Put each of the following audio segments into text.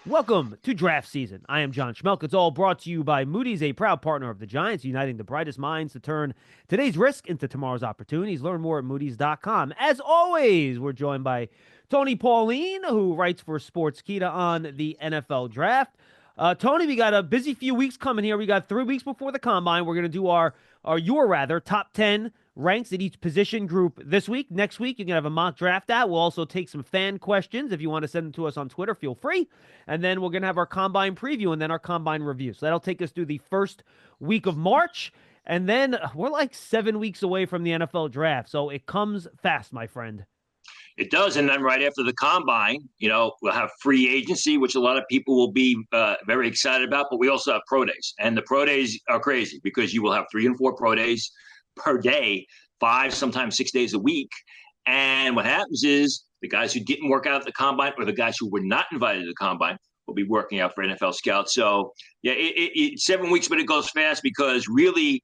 Welcome to draft season. I am John Schmeelk. It's all brought to you by Moody's, a proud partner of the Giants, uniting the brightest minds to turn today's risk into tomorrow's opportunities. Learn more at Moody's.com. As always, we're joined by Tony Pauline, who writes for Sportskeeda on the NFL draft. Tony, we got a busy few weeks coming here. We got 3 weeks before the combine. We're going to do our top 10 ranks at each position group this week. Next week, you can have a mock draft out. We'll also take some fan questions. If you want to send them to us on Twitter, feel free. And then we're going to have our combine preview and then our combine review. So that'll take us through the first week of March. And then we're like 7 weeks away from the NFL draft. So it comes fast, my friend. It does. And then right after the combine, we'll have free agency, which a lot of people will be very excited about. But we also have pro days. And the pro days are crazy because you will have 3 and 4 pro days per day, 5, sometimes 6 days a week. And what happens is the guys who didn't work out at the combine or the guys who were not invited to the combine will be working out for NFL scouts. So, yeah, it's 7 weeks, but it goes fast because really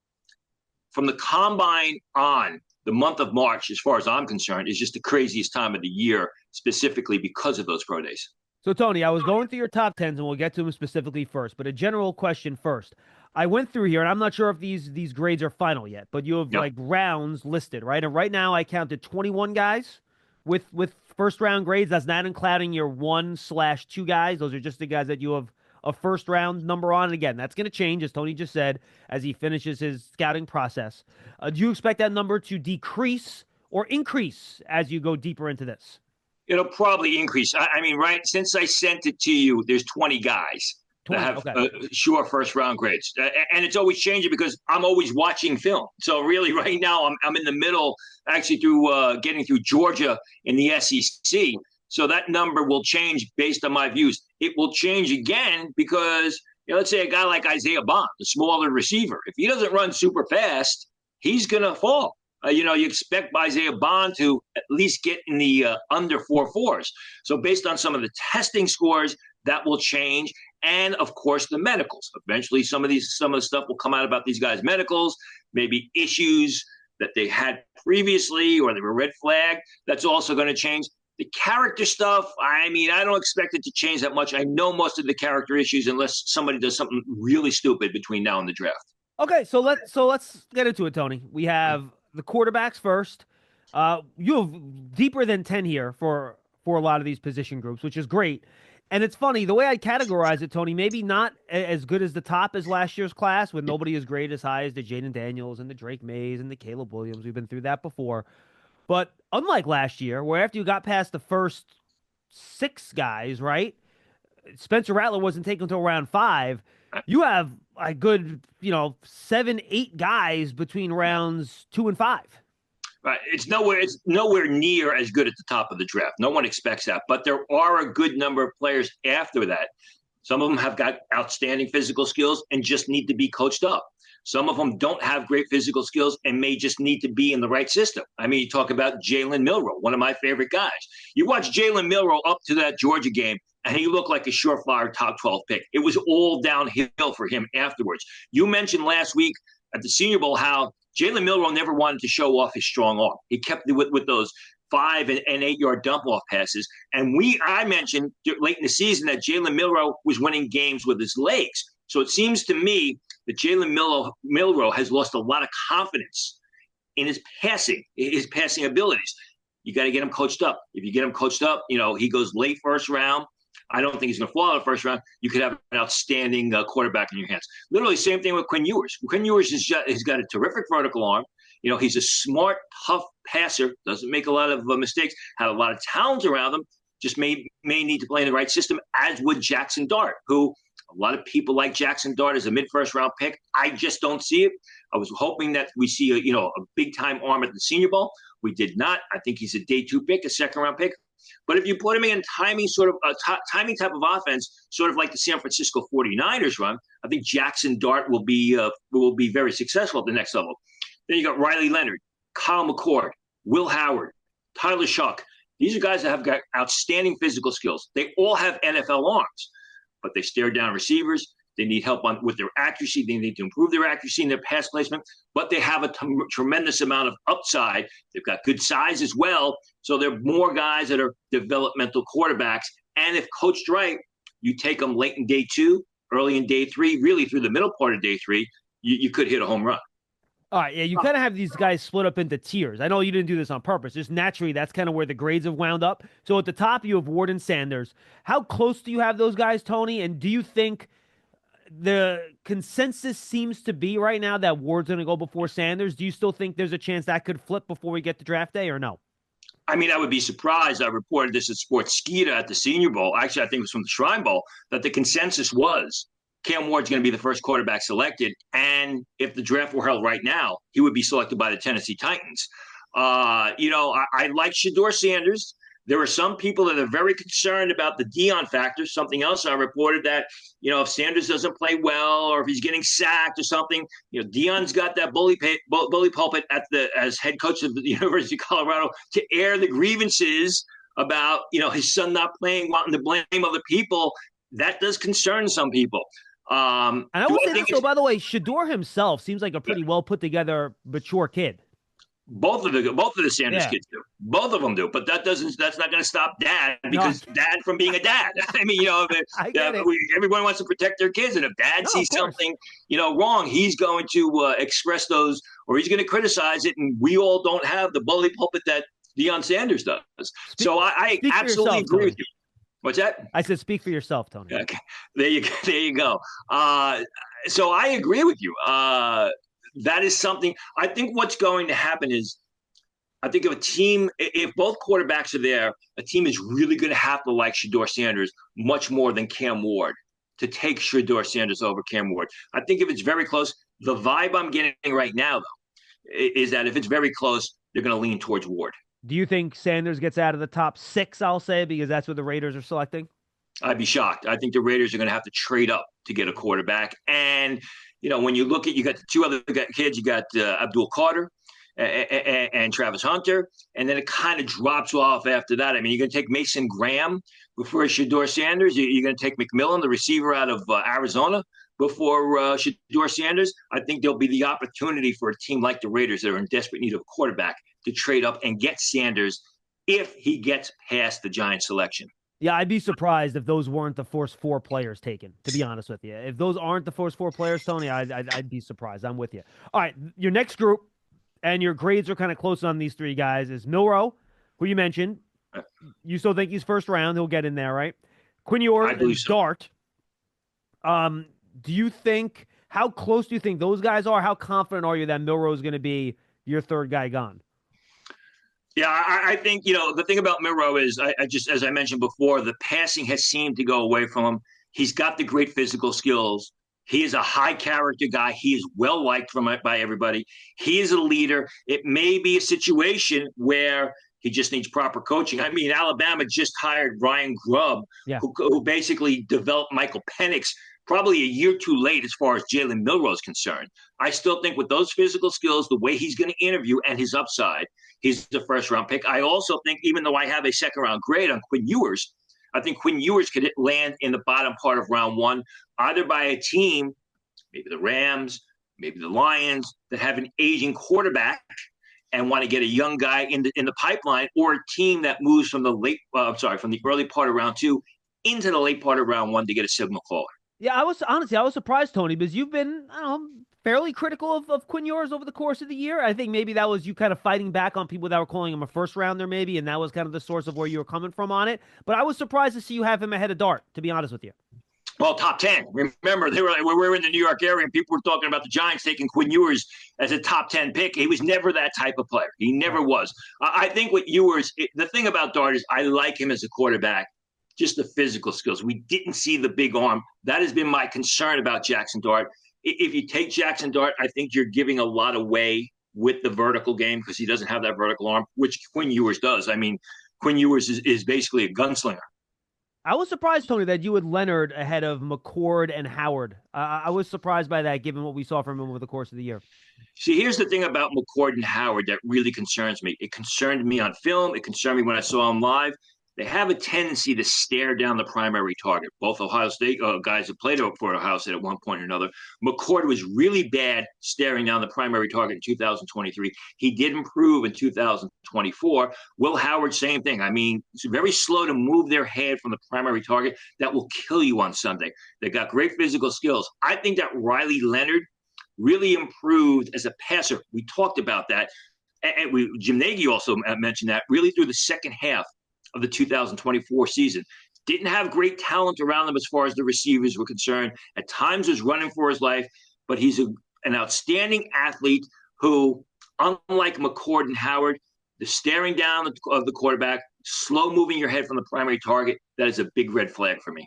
from the combine on, the month of March, as far as I'm concerned, is just the craziest time of the year, specifically because of those pro days. So, Tony, I was going through your top 10s, and we'll get to them specifically first, but a general question first. I went through here, and I'm not sure if these grades are final yet, but you have like rounds listed, right? And right now I counted 21 guys with first round grades. That's not including your 1/2 guys. Those are just the guys that you have a first round number on. And again, that's going to change, as Tony just said, as he finishes his scouting process. Do you expect that number to decrease or increase as you go deeper into this? It'll probably increase. I mean, right, since I sent it to you, there's 20 guys that have sure first round grades. And it's always changing because I'm always watching film. So really right now I'm in the middle, actually through getting through Georgia in the SEC. So that number will change based on my views. It will change again because, let's say a guy like Isaiah Bond, the smaller receiver, if he doesn't run super fast, he's going to fall. You expect Isaiah Bond to at least get in the under 4.4s. So based on some of the testing scores, that will change. And of course, the medicals. Eventually, some of the stuff will come out about these guys' medicals, maybe issues that they had previously or they were red flag. That's also going to change. The character stuff, I mean, I don't expect it to change that much. I know most of the character issues unless somebody does something really stupid between now and the draft. Okay, so let's get into it, Tony. We have the quarterbacks first. You have deeper than 10 here for a lot of these position groups, which is great. And it's funny, the way I categorize it, Tony, maybe not as good as the top as last year's class, with nobody as great as high as the Jaden Daniels and the Drake Mays and the Caleb Williams. We've been through that before. But unlike last year, where after you got past the first 6 guys, right, Spencer Rattler wasn't taken until round 5. You have a good, 7, 8 guys between rounds 2 and 5. Right. It's nowhere near as good at the top of the draft. No one expects that. But there are a good number of players after that. Some of them have got outstanding physical skills and just need to be coached up. Some of them don't have great physical skills and may just need to be in the right system. I mean, you talk about Jalen Milroe, one of my favorite guys. You watch Jalen Milroe up to that Georgia game, and he looked like a surefire top 12 pick. It was all downhill for him afterwards. You mentioned last week at the Senior Bowl how Jalen Milroe never wanted to show off his strong arm. He kept it with those 5 and 8 yard dump off passes. And I mentioned late in the season that Jalen Milroe was winning games with his legs. So it seems to me that Jalen Milroe has lost a lot of confidence in his passing abilities. You got to get him coached up. If you get him coached up, he goes late first round. I don't think he's going to fall out of the first round. You could have an outstanding quarterback in your hands. Literally, same thing with Quinn Ewers. Quinn Ewers has got a terrific vertical arm. He's a smart, tough passer. Doesn't make a lot of mistakes. Have a lot of talent around him. Just may need to play in the right system, as would Jackson Dart, who a lot of people like Jackson Dart as a mid-first round pick. I just don't see it. I was hoping that we see a big-time arm at the Senior Bowl. We did not. I think he's a day 2 pick, a second-round pick. But if you put him in timing timing type of offense, sort of like the San Francisco 49ers run, I think Jackson Dart will be very successful at the next level. Then you got Riley Leonard, Kyle McCord, Will Howard, Tyler Shuck. These are guys that have got outstanding physical skills. They all have NFL arms, but they stare down receivers. They need help with their accuracy. They need to improve their accuracy in their pass placement, but they have a tremendous amount of upside. They've got good size as well. So there are more guys that are developmental quarterbacks. And if coached right, you take them late in day 2, early in day 3, really through the middle part of day 3, you could hit a home run. All right, yeah, you kind of have these guys split up into tiers. I know you didn't do this on purpose. Just naturally, that's kind of where the grades have wound up. So at the top, you have Ward and Sanders. How close do you have those guys, Tony? And do you think the consensus seems to be right now that Ward's going to go before Sanders? Do you still think there's a chance that could flip before we get to draft day, or no? I mean, I would be surprised. I reported this at Sportskeeda at the Senior Bowl. Actually, I think it was from the Shrine Bowl, that the consensus was Cam Ward's going to be the first quarterback selected. And if the draft were held right now, he would be selected by the Tennessee Titans. I like Shedeur Sanders. There are some people that are very concerned about the Deion factor. Something else I reported that, if Sanders doesn't play well or if he's getting sacked or something, Deion's got that bully pulpit as head coach of the University of Colorado to air the grievances about, his son not playing, wanting to blame other people. That does concern some people. And I will say this, though, by the way, Shedeur himself seems like a pretty well put together, mature kid. Both of the Sanders kids do. Both of them do. But that's not going to stop Dad, because Dad from being a dad. I mean, everyone wants to protect their kids, and if Dad sees something, wrong, he's going to express those, or he's going to criticize it. And we all don't have the bully pulpit that Deion Sanders does. So I absolutely agree with you. What's that? I said, speak for yourself, Tony. Okay, there you go. So I agree with you. That is something. I think what's going to happen is, I think if both quarterbacks are there, a team is really going to have to like Shedeur Sanders much more than Cam Ward to take Shedeur Sanders over Cam Ward. I think if it's very close, the vibe I'm getting right now, though, is that if it's very close, they're going to lean towards Ward. Do you think Sanders gets out of the top 6, I'll say, because that's what the Raiders are selecting? I'd be shocked. I think the Raiders are going to have to trade up to get a quarterback. And, when you look at, you got the two other kids, you got Abdul Carter and Travis Hunter, and then it kind of drops off after that. I mean, you're going to take Mason Graham before Shedeur Sanders. You're going to take McMillan, the receiver out of Arizona, before Shedeur Sanders. I think there'll be the opportunity for a team like the Raiders that are in desperate need of a quarterback to trade up and get Sanders if he gets past the Giants selection. Yeah, I'd be surprised if those weren't the first 4 players taken, to be honest with you. If those aren't the first 4 players, Tony, I'd be surprised. I'm with you. All right, your next group, and your grades are kind of close on these 3 guys, is Milroe, who you mentioned. You still think he's first round. He'll get in there, right? Quinn Ewers and Dart. How close do you think those guys are? How confident are you that Milroe is going to be your third guy gone? Yeah, I think, the thing about Milroe is, I just, as I mentioned before, the passing has seemed to go away from him. He's got the great physical skills. He is a high character guy. He is well liked by everybody. He is a leader. It may be a situation where he just needs proper coaching. I mean, Alabama just hired Ryan Grubb, who basically developed Michael Penix probably a year too late as far as Jalen Milroe is concerned. I still think with those physical skills, the way he's going to interview and his upside, he's the first-round pick. I also think, even though I have a second-round grade on Quinn Ewers, I think Quinn Ewers could land in the bottom part of round 1, either by a team, maybe the Rams, maybe the Lions, that have an aging quarterback and want to get a young guy in the pipeline, or a team that moves from the early part of round 2 into the late part of round 1 to get a signal caller. Yeah, I was surprised, Tony, because you've been, fairly critical of Quinn Ewers over the course of the year. I think maybe that was you kind of fighting back on people that were calling him a first rounder, maybe, and that was kind of the source of where you were coming from on it. But I was surprised to see you have him ahead of Dart, to be honest with you. Well, top 10. Remember, we were in the New York area, and people were talking about the Giants taking Quinn Ewers as a top 10 pick. He was never that type of player. He never was. I think with Ewers, the thing about Dart is I like him as a quarterback. Just the physical skills. We didn't see the big arm. That has been my concern about Jackson Dart. If you take Jackson Dart, I think you're giving a lot away with the vertical game, because he doesn't have that vertical arm, which Quinn Ewers does. I mean, Quinn Ewers is basically a gunslinger. I was surprised, Tony, that you had Leonard ahead of McCord and Howard. I was surprised by that, given what we saw from him over the course of the year. See, here's the thing about McCord and Howard that really concerns me. It concerned me on film. It concerned me when I saw him live. they have a tendency to stare down the primary target. Both Ohio State guys have played for Ohio State at one point or another. McCord was really bad staring down the primary target in 2023. He did improve in 2024. Will Howard, same thing. I mean, it's very slow to move their head from the primary target. That will kill you on Sunday. They got great physical skills. I think that Riley Leonard really improved as a passer. We talked about that. And Jim Nagy also mentioned that really through the second half of the 2024 season. Didn't have great talent around him as far as the receivers were concerned. At times was running for his life, but he's an outstanding athlete who, unlike McCord and Howard, the staring down of the quarterback, slow moving your head from the primary target, that is a big red flag for me.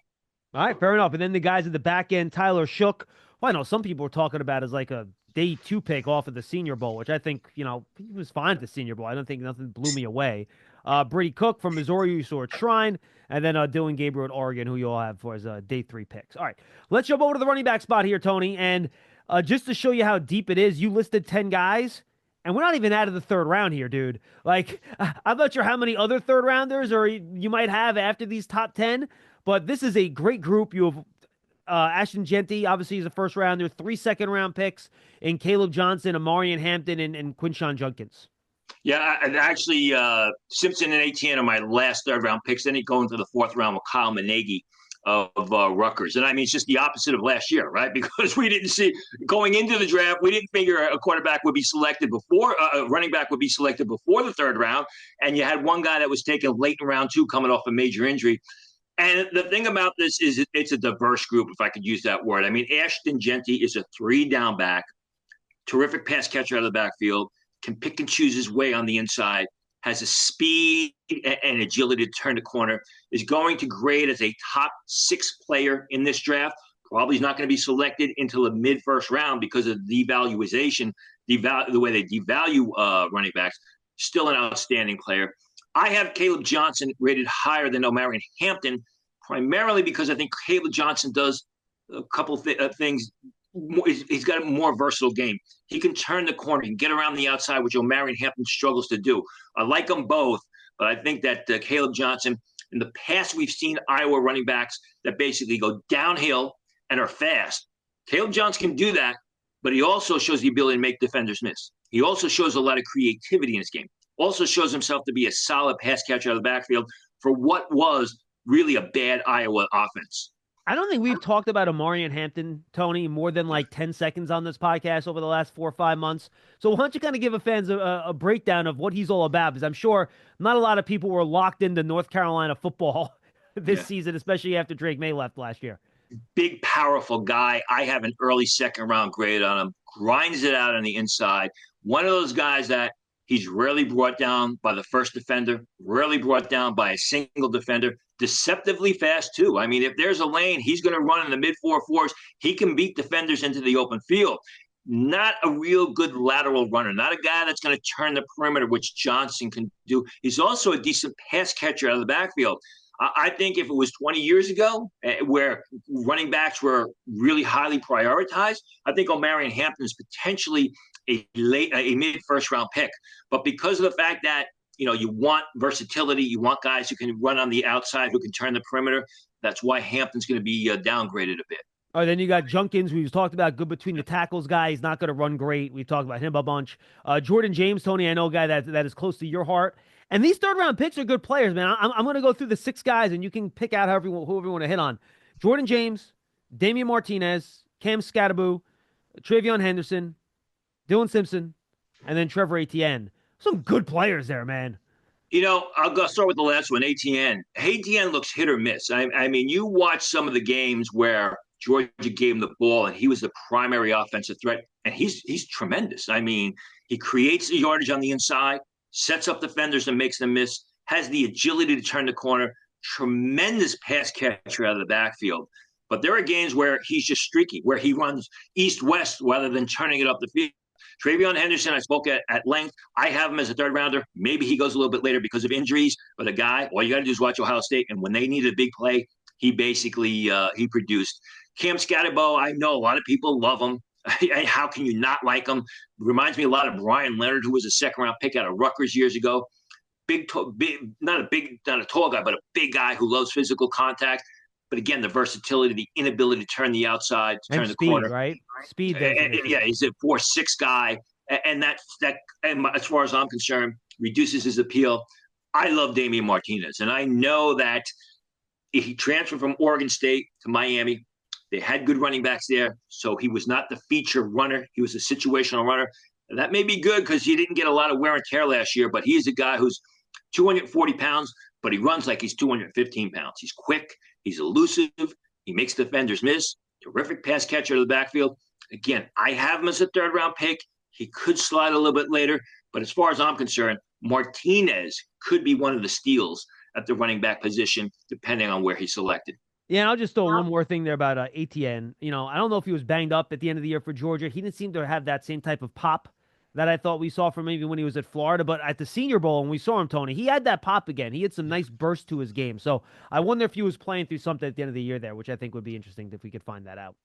All right, fair enough. And then the guys at the back end, Tyler Shook, well, I know some people were talking about as like a day 2 pick off of the Senior Bowl, which I think, he was fine at the Senior Bowl. I don't think nothing blew me away. Brady Cook from Missouri, you saw at Shrine, and then Dylan Gabriel at Oregon, who you all have for his day 3 picks. All right, let's jump over to the running back spot here, Tony. And just to show you how deep it is, you listed 10 guys, and we're not even out of the 3rd round here, dude. Like, I'm not sure how many other 3rd rounders or you might have after these top 10, but this is a great group. You have Ashton Genty, obviously, he's a 1st rounder, 3 2nd-round picks in Caleb Johnson, Amarian Hampton, and Quinshawn Junkins. Yeah, and actually, Simpson and Etienne are my last 3rd round picks. Then he go into the 4th round with Kyle Manegi of Rutgers. And I mean, it's just the opposite of last year, right? Because we didn't see going into the draft, we didn't figure a quarterback would be selected before a running back would be selected before the 3rd round. And you had one guy that was taken late in round 2 coming off a major injury. And the thing about this is it's a diverse group, if I could use that word. I mean, Ashton Genty is a 3-down back, terrific pass catcher out of the backfield, can pick and choose his way on the inside, has a speed and agility to turn the corner, is going to grade as a top 6 player in this draft. Probably is not going to be selected until the mid-1st round because of devaluation, the way they devalue running backs. Still an outstanding player. I have Caleb Johnson rated higher than Omarion Hampton, primarily because I think Caleb Johnson does a couple of things. He's got a more versatile game. He can turn the corner and get around the outside, which Omarion Hampton struggles to do. I like them both, but I think that Caleb Johnson, in the past, we've seen Iowa running backs that basically go downhill and are fast. Caleb Johnson can do that, but he also shows the ability to make defenders miss. He also shows a lot of creativity in his game. Also shows himself to be a solid pass catcher out of the backfield for what was really a bad Iowa offense. I don't think we've talked about Omarion Hampton, Tony, more than like 10 seconds on this podcast over the last 4 or 5 months. So why don't you kind of give a fans a breakdown of what he's all about? Because I'm sure not a lot of people were locked into North Carolina football this season, especially after Drake May left last year. Big, powerful guy. I have an early 2nd-round grade on him. Grinds it out on the inside. One of those guys that he's rarely brought down by the first defender, rarely brought down by a single defender. Deceptively fast, too. I mean, if there's a lane, he's going to run in the mid-4.4s. He can beat defenders into the open field. Not a real good lateral runner. Not a guy that's going to turn the perimeter, which Johnson can do. He's also a decent pass catcher out of the backfield. I think if it was 20 years ago, where running backs were really highly prioritized, I think Omarion Hampton is potentially a mid-1st round pick. But because of the fact that you want versatility, you want guys who can run on the outside, who can turn the perimeter, that's why Hampton's going to be downgraded a bit. All right, then you got Junkins, we've talked about, good between the tackles guy. He's not going to run great. We've talked about him a bunch. Jordan James, Tony, I know a guy that is close to your heart. And these 3rd-round picks are good players, man. I'm going to go through the 6 guys, and you can pick out whoever you want to hit on. Jordan James, Damian Martinez, Cam Skattebo, Travion Henderson, Dylan Simpson, and then Trevor Etienne. Some good players there, man. I'll go start with the last one, Etienne. Etienne looks hit or miss. I mean, you watch some of the games where Georgia gave him the ball, and he was the primary offensive threat, and he's tremendous. I mean, he creates the yardage on the inside, sets up defenders and makes them miss, has the agility to turn the corner, tremendous pass catcher out of the backfield. But there are games where he's just streaky, where he runs east-west rather than turning it up the field. Travion Henderson, I spoke at length. I have him as a 3rd rounder. Maybe he goes a little bit later because of injuries. But a guy, all you got to do is watch Ohio State. And when they needed a big play, he basically he produced. Cam Skattebo, I know a lot of people love him. How can you not like him? Reminds me a lot of Brian Leonard, who was a 2nd-round pick out of Rutgers years ago. not a tall guy, but a big guy who loves physical contact. But again, the versatility, the inability to turn the outside, to And turn the speed, corner. right? Speed there is an issue. Yeah, he's a 4'6" guy, and as far as I'm concerned, reduces his appeal. I love Damian Martinez, and I know that he transferred from Oregon State to Miami. They had good running backs there, so he was not the feature runner. He was a situational runner. And that may be good because he didn't get a lot of wear and tear last year, but he's a guy who's 240 pounds, but he runs like he's 215 pounds. He's quick. He's elusive. He makes defenders miss. Terrific pass catcher to the backfield. Again, I have him as a third-round pick. He could slide a little bit later, but as far as I'm concerned, Martinez could be one of the steals at the running back position, depending on where he's selected. Yeah, and I'll just throw one more thing there about ATN. I don't know if he was banged up at the end of the year for Georgia. He didn't seem to have that same type of pop that I thought we saw from maybe when he was at Florida. But at the Senior Bowl, when we saw him, Tony, he had that pop again. He had some nice burst to his game. So I wonder if he was playing through something at the end of the year there, which I think would be interesting if we could find that out.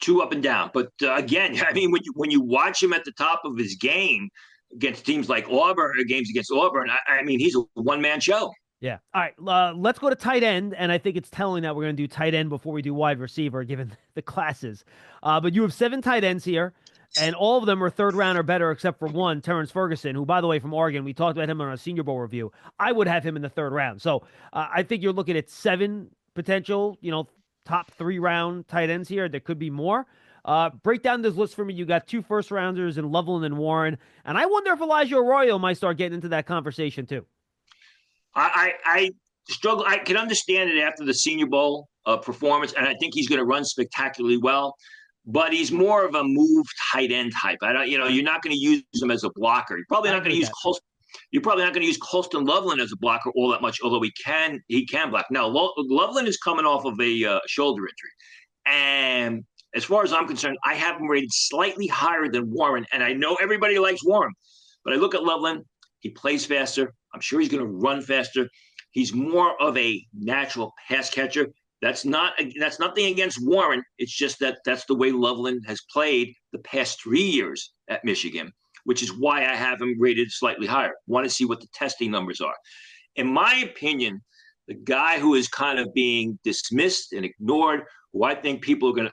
Too up and down. But again, I mean, when you watch him at the top of his game against teams like Auburn or games against Auburn, I mean, he's a one-man show. Yeah. All right. Let's go to tight end. And I think it's telling that we're going to do tight end before we do wide receiver, given the classes. But you have 7 tight ends here, and all of them are third round or better, except for one, Terrence Ferguson, who, by the way, from Oregon, we talked about him on our Senior Bowl review. I would have him in the third round. So I think you're looking at 7 potential, top 3 round tight ends here. There could be more. Break down this list for me. You got 2 first rounders in Loveland and Warren. And I wonder if Elijah Arroyo might start getting into that conversation too. I struggle. I can understand it after the Senior Bowl performance, and I think he's going to run spectacularly well. But he's more of a move tight end type. You're not going to use him as a blocker. You're probably not going to use Colston Loveland as a blocker all that much, although he can block. Now, Loveland is coming off of a shoulder injury, and as far as I'm concerned, I have him rated slightly higher than Warren, and I know everybody likes Warren, but I look at Loveland. He plays faster. I'm sure he's going to run faster. He's more of a natural pass catcher. That's nothing against Warren. It's just that's the way Loveland has played the past 3 years at Michigan, which is why I have him rated slightly higher. Want to see what the testing numbers are. In my opinion, the guy who is kind of being dismissed and ignored, who I think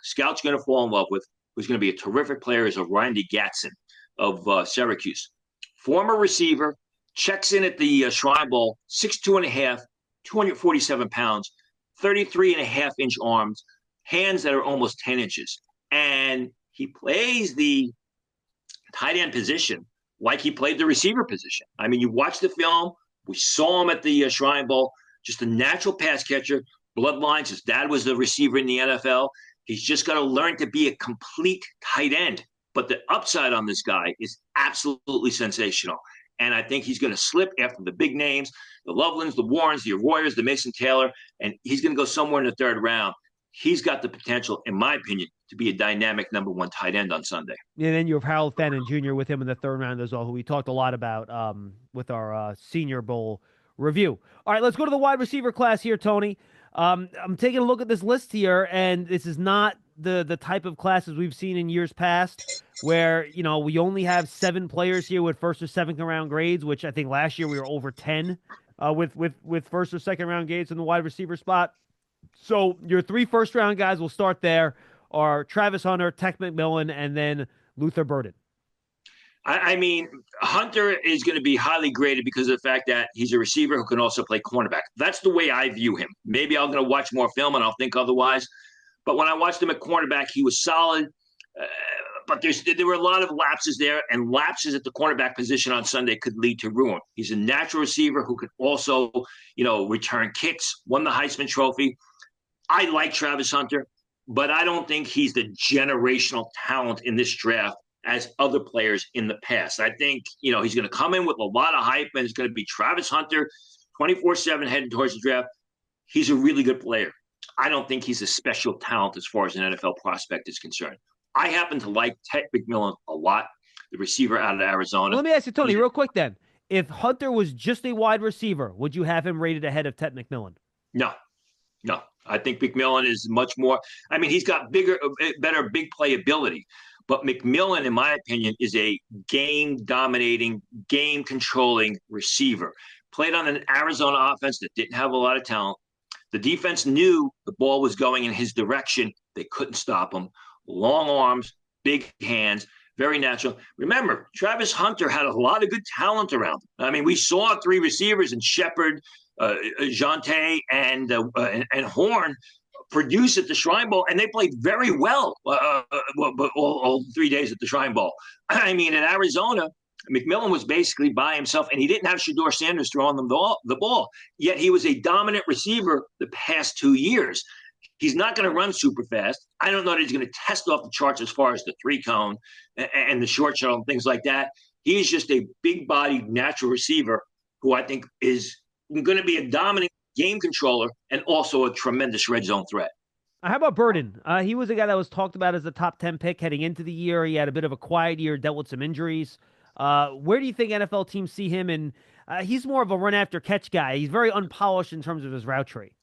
scouts are going to fall in love with, who's going to be a terrific player, is Randy Gatson of Syracuse. Former receiver, checks in at the Shrine Bowl, 6'2.5", 247 pounds, 33.5-inch arms, hands that are almost 10 inches. And he plays the tight end position like he played the receiver position. I mean, you watch the film. We saw him at the Shrine Bowl, just a natural pass catcher, bloodlines. His dad was the receiver in the NFL. He's just got to learn to be a complete tight end. But the upside on this guy is absolutely sensational. And I think he's going to slip after the big names, the Lovelands, the Warrens, the Arroyos, the Mason Taylor, and he's going to go somewhere in the third round. He's got the potential, in my opinion, to be a dynamic number 1 tight end on Sunday. And then you have Harold Fenton Jr. with him in the third round as well, who we talked a lot about with our Senior Bowl review. All right, let's go to the wide receiver class here, Tony. I'm taking a look at this list here, and this is not the type of classes we've seen in years past where, we only have 7 players here with first or second round grades, which I think last year we were over 10 with first or second round grades in the wide receiver spot. So your 3 first round guys will start there are Travis Hunter, Tech McMillan, and then Luther Burden. I mean, Hunter is going to be highly graded because of the fact that he's a receiver who can also play cornerback. That's the way I view him. Maybe I'm going to watch more film and I'll think otherwise. But when I watched him at cornerback, he was solid. But there were a lot of lapses there, and lapses at the cornerback position on Sunday could lead to ruin. He's a natural receiver who could also, return kicks, won the Heisman Trophy. I like Travis Hunter, but I don't think he's the generational talent in this draft as other players in the past. I think, he's going to come in with a lot of hype, and it's going to be Travis Hunter 24/7 heading towards the draft. He's a really good player. I don't think he's a special talent as far as an NFL prospect is concerned. I happen to like Tech McMillan a lot, the receiver out of Arizona. Well, let me ask you, Tony, real quick then. If Hunter was just a wide receiver, would you have him rated ahead of Tech McMillan? No. I think McMillan is much more – I mean, he's got better big play ability. But McMillan, in my opinion, is a game-dominating, game-controlling receiver. played on an Arizona offense that didn't have a lot of talent. The defense knew the ball was going in his direction. They couldn't stop him. Long arms, big hands, very natural. Remember, Travis Hunter had a lot of good talent around him. I mean, we saw three receivers in Shepard, Jonte, and Horn produce at the Shrine Bowl, and they played very well all 3 days at the Shrine Bowl. I mean, in Arizona, McMillan was basically by himself, and he didn't have Shedeur Sanders throwing them the ball. Yet he was a dominant receiver the past 2 years. He's not going to run super fast. I don't know that he's going to test off the charts as far as the three cone and the short shuttle and things like that. He's just a big-bodied natural receiver who I think is going to be a dominant game controller and also a tremendous red zone threat. How about Burden? He was a guy that was talked about as a top 10 pick heading into the year. He had a bit of a quiet year, dealt with some injuries. Where do you think NFL teams see him? And he's more of a run-after-catch guy. He's very unpolished in terms of his route tree.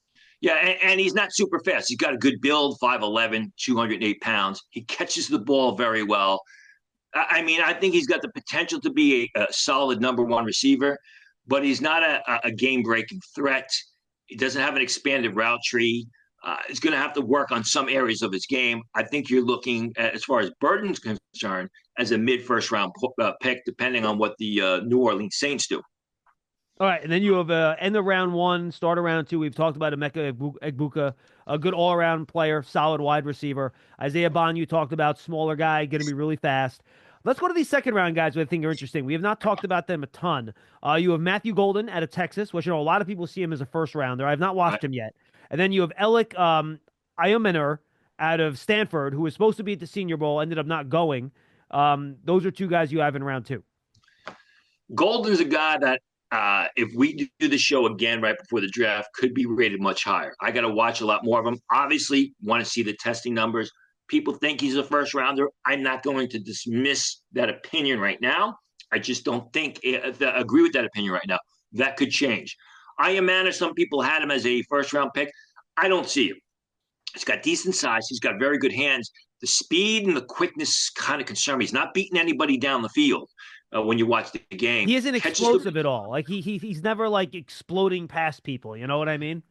Yeah, and he's not super fast. He's got a good build, 5'11", 208 pounds. He catches the ball very well. I mean, I think he's got the potential to be a solid number one receiver, but he's not a game-breaking threat. He doesn't have an expanded route tree. He's going to have to work on some areas of his game. I think you're looking, as far as Burden's concerned, as a mid-first round pick, depending on what the New Orleans Saints do. All right, and then you have end of round one, start of round two. We've talked about Emeka Egbuka, a good all-around player, solid wide receiver. Isaiah Bond, you talked about, smaller guy, going to be really fast. Let's go to these second-round guys who I think are interesting. We have not talked about them a ton. You have Matthew Golden out of Texas, which, a lot of people see him as a first-rounder. I have not watched him yet. And then you have Alec Iomenor out of Stanford, who was supposed to be at the Senior Bowl, ended up not going. Those are two guys you have in round two. Golden's a guy that, if we do the show again right before the draft, could be rated much higher. I got to watch a lot more of him. Obviously, want to see the testing numbers. People think he's a first rounder. I'm not going to dismiss that opinion right now. I just don't think agree with that opinion right now. That could change. Iomenor, some people had him as a first round pick. I don't see him. He's got decent size. He's got very good hands. The speed and the quickness kind of concern me. He's not beating anybody down the field. When you watch the game, he isn't explosive at all. Like he's never like exploding past people. You know what I mean?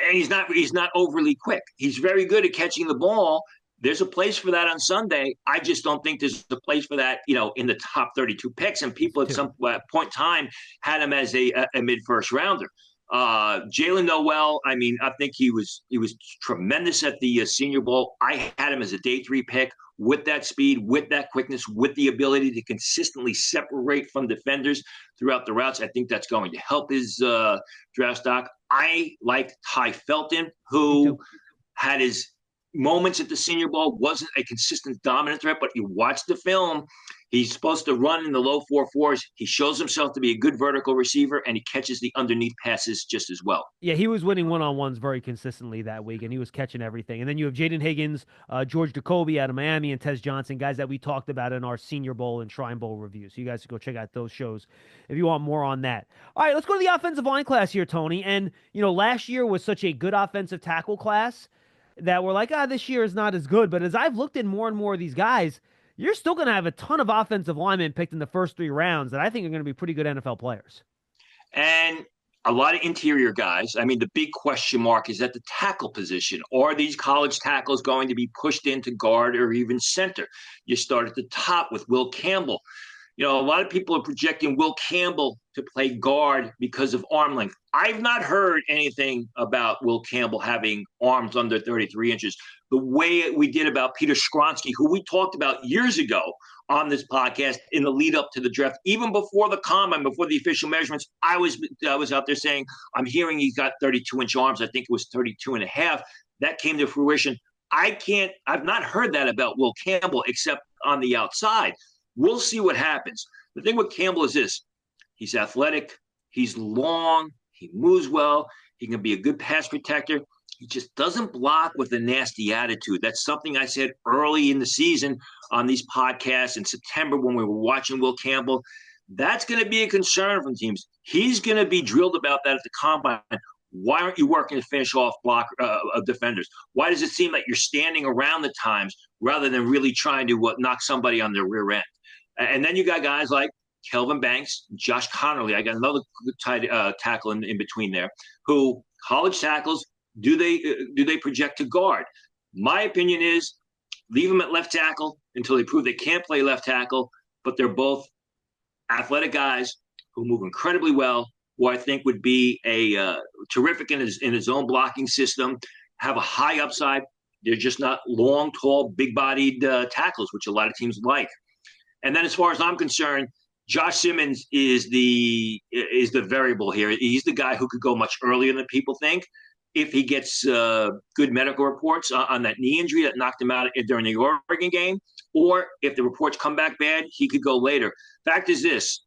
And he's not overly quick. He's very good at catching the ball. There's a place for that on Sunday. I just don't think there's a place for that, in the top 32 picks. And people at some point in time had him as a mid-first rounder. Jalen Noel, I mean, I think he was tremendous at the Senior Bowl. I had him as a day 3 pick with that speed, with that quickness, with the ability to consistently separate from defenders throughout the routes. I think that's going to help his draft stock. I like Ty Felton, who had his moments at the Senior Bowl, wasn't a consistent dominant threat, but you watch the film, he's supposed to run in the low 4.4s. He shows himself to be a good vertical receiver, and he catches the underneath passes just as well. Yeah, he was winning one-on-ones very consistently that week, and he was catching everything. And then you have Jaden Higgins, George Jacoby out of Miami, and Tez Johnson, guys that we talked about in our Senior Bowl and Shrine Bowl reviews. So you guys can go check out those shows if you want more on that. All right, let's go to the offensive line class here, Tony. And, last year was such a good offensive tackle class that we're like, this year is not as good. But as I've looked at more and more of these guys, you're still going to have a ton of offensive linemen picked in the first 3 rounds that I think are going to be pretty good NFL players. And a lot of interior guys. I mean, the big question mark is at the tackle position. Are these college tackles going to be pushed into guard or even center? You start at the top with Will Campbell. A lot of people are projecting Will Campbell to play guard because of arm length. I've not heard anything about Will Campbell having arms under 33 inches. The way we did about Peter Skronsky, who we talked about years ago on this podcast in the lead up to the draft, even before the combine, before the official measurements, I was out there saying, I'm hearing he's got 32-inch arms. I think it was 32 and a half. That came to fruition. I've not heard that about Will Campbell except on the outside. We'll see what happens. The thing with Campbell is this. He's athletic. He's long. He moves well. He can be a good pass protector. He just doesn't block with a nasty attitude. That's something I said early in the season on these podcasts in September when we were watching Will Campbell. That's going to be a concern from teams. He's going to be drilled about that at the combine. Why aren't you working to finish off block defenders? Why does it seem like you're standing around at times rather than really trying to knock somebody on their rear end? And then you got guys like Kelvin Banks, Josh Connerly. I got another tackle in between there. Who college tackles do they project to guard? My opinion is leave them at left tackle until they prove they can't play left tackle. But they're both athletic guys who move incredibly well, who I think would be a terrific in his own blocking system, have a high upside. They're just not long, tall, big-bodied tackles, which a lot of teams like. And then, as far as I'm concerned, Josh Simmons is the variable here. He's the guy who could go much earlier than people think if he gets good medical reports on that knee injury that knocked him out during the Oregon game, or if the reports come back bad, he could go later. Fact is this: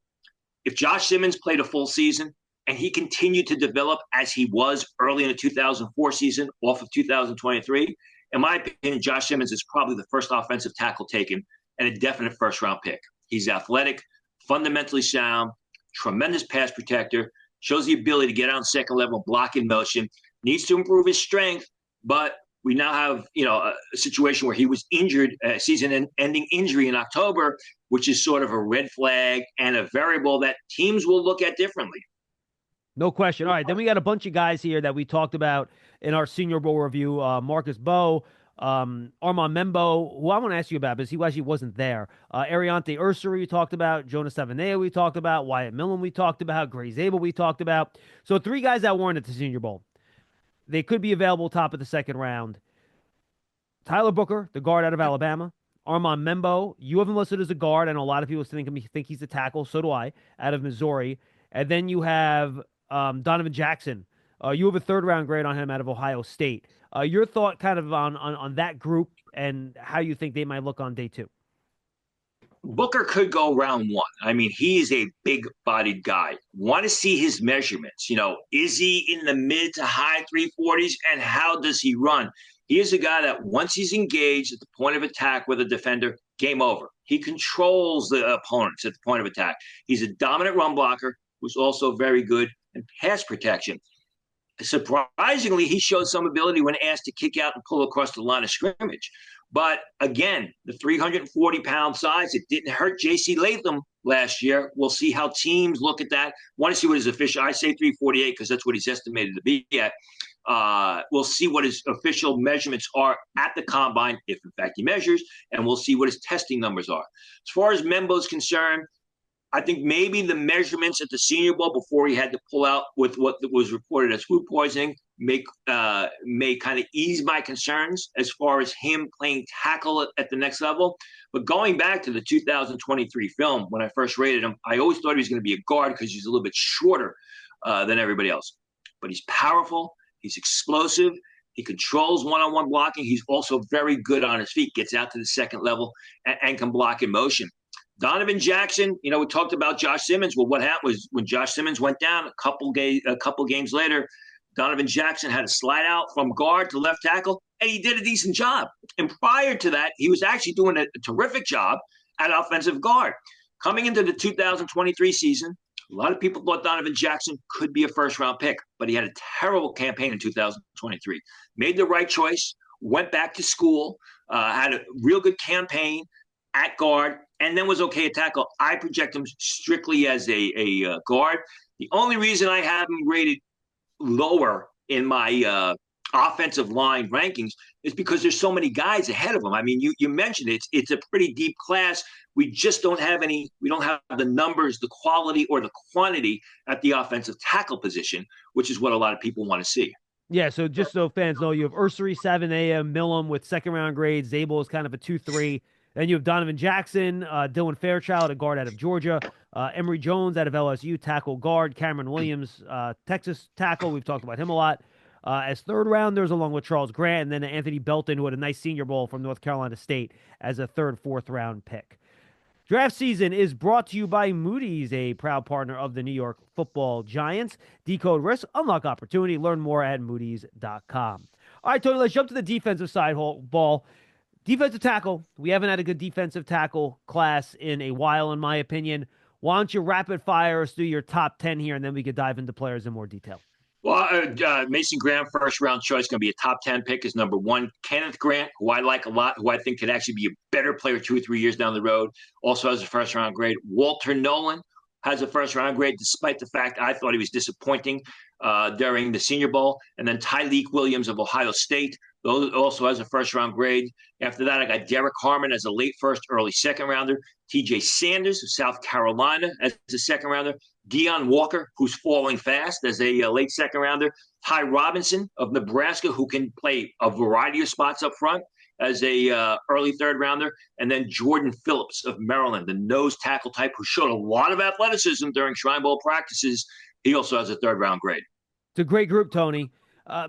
if Josh Simmons played a full season and he continued to develop as he was early in the 2004 season off of 2023, in my opinion, Josh Simmons is probably the first offensive tackle taken and a definite first-round pick. He's athletic, fundamentally sound, tremendous pass protector, shows the ability to get out in second level, block in motion, needs to improve his strength, but we now have a situation where he was injured, season-ending injury in October, which is sort of a red flag and a variable that teams will look at differently. No question. All right, then we got a bunch of guys here that we talked about in our Senior Bowl review. Marcus Bowe, Armand Membo, who I want to ask you about because he actually wasn't there. Ariante Ursary we talked about. Jonas Savanea we talked about. Wyatt Millen we talked about. Gray Zabel we talked about. So 3 guys that weren't at the Senior Bowl. They could be available top of the second round. Tyler Booker, the guard out of Alabama. Armand Membo, you have him listed as a guard. I know a lot of people think he's a tackle. So do I, out of Missouri. And then you have Donovan Jackson. You have a third-round grade on him out of Ohio State. Your thought kind of on that group and how you think they might look on day 2. Booker could go round 1. I mean, he is a big-bodied guy. Want to see his measurements. Is he in the mid to high 340s, and how does he run? He is a guy that once he's engaged at the point of attack with a defender, game over. He controls the opponents at the point of attack. He's a dominant run blocker who's also very good in pass protection. Surprisingly, he showed some ability when asked to kick out and pull across the line of scrimmage. But again, the 340-pound size, it didn't hurt J.C. Latham last year. We'll see how teams look at that. Want to see what his official, I say 348 because that's what he's estimated to be at. We'll see what his official measurements are at the combine, if in fact he measures, and we'll see what his testing numbers are. As far as Membo is concerned, I think maybe the measurements at the Senior Bowl before he had to pull out with what was reported as food poisoning may kind of ease my concerns as far as him playing tackle at the next level. But going back to the 2023 film, when I first rated him, I always thought he was going to be a guard because he's a little bit shorter than everybody else. But he's powerful. He's explosive. He controls one-on-one blocking. He's also very good on his feet, gets out to the second level and can block in motion. Donovan Jackson, we talked about Josh Simmons. Well, what happened was when Josh Simmons went down a couple games later, Donovan Jackson had to slide out from guard to left tackle, and he did a decent job. And prior to that, he was actually doing a terrific job at offensive guard. Coming into the 2023 season, a lot of people thought Donovan Jackson could be a first-round pick, but he had a terrible campaign in 2023. Made the right choice, went back to school, had a real good campaign at guard, and then was okay at tackle. I project him strictly as a guard. The only reason I have him rated lower in my offensive line rankings is because there's so many guys ahead of him. I mean, you mentioned it. It's a pretty deep class. We just don't have any. We don't have the numbers, the quality, or the quantity at the offensive tackle position, which is what a lot of people want to see. Yeah, so just so fans know, you have Ursary, Savanea, Millam with second-round grades. Zabel is kind of a 2-3. Then you have Donovan Jackson, Dylan Fairchild, a guard out of Georgia, Emory Jones out of LSU, tackle guard, Cameron Williams, Texas tackle. We've talked about him a lot. As third rounders, along with Charles Grant, and then Anthony Belton, who had a nice Senior Bowl from North Carolina State as a third, fourth round pick. Draft season is brought to you by Moody's, a proud partner of the New York Football Giants. Decode risk, unlock opportunity. Learn more at moodys.com. All right, Tony, let's jump to the defensive side ball. Defensive tackle. We haven't had a good defensive tackle class in a while, in my opinion. Why don't you rapid fire us through your top 10 here, and then we could dive into players in more detail. Well, Mason Graham, first round choice, going to be a top 10 pick, is number one. Kenneth Grant, who I like a lot, who I think could actually be a better player 2 or 3 years down the road, also has a first round grade. Walter Nolan has a first round grade, despite the fact I thought he was disappointing during the Senior Bowl. And then Tyleek Williams of Ohio State, those also has a first round grade. After that, I got Derek Harmon as a late first, early second rounder. TJ Sanders of South Carolina as a second rounder. Deion Walker, who's falling fast as a late second rounder. Ty Robinson of Nebraska, who can play a variety of spots up front as a early third rounder. And then Jordan Phillips of Maryland, the nose tackle type, who showed a lot of athleticism during Shrine Bowl practices. He also has a third round grade. It's a great group, Tony.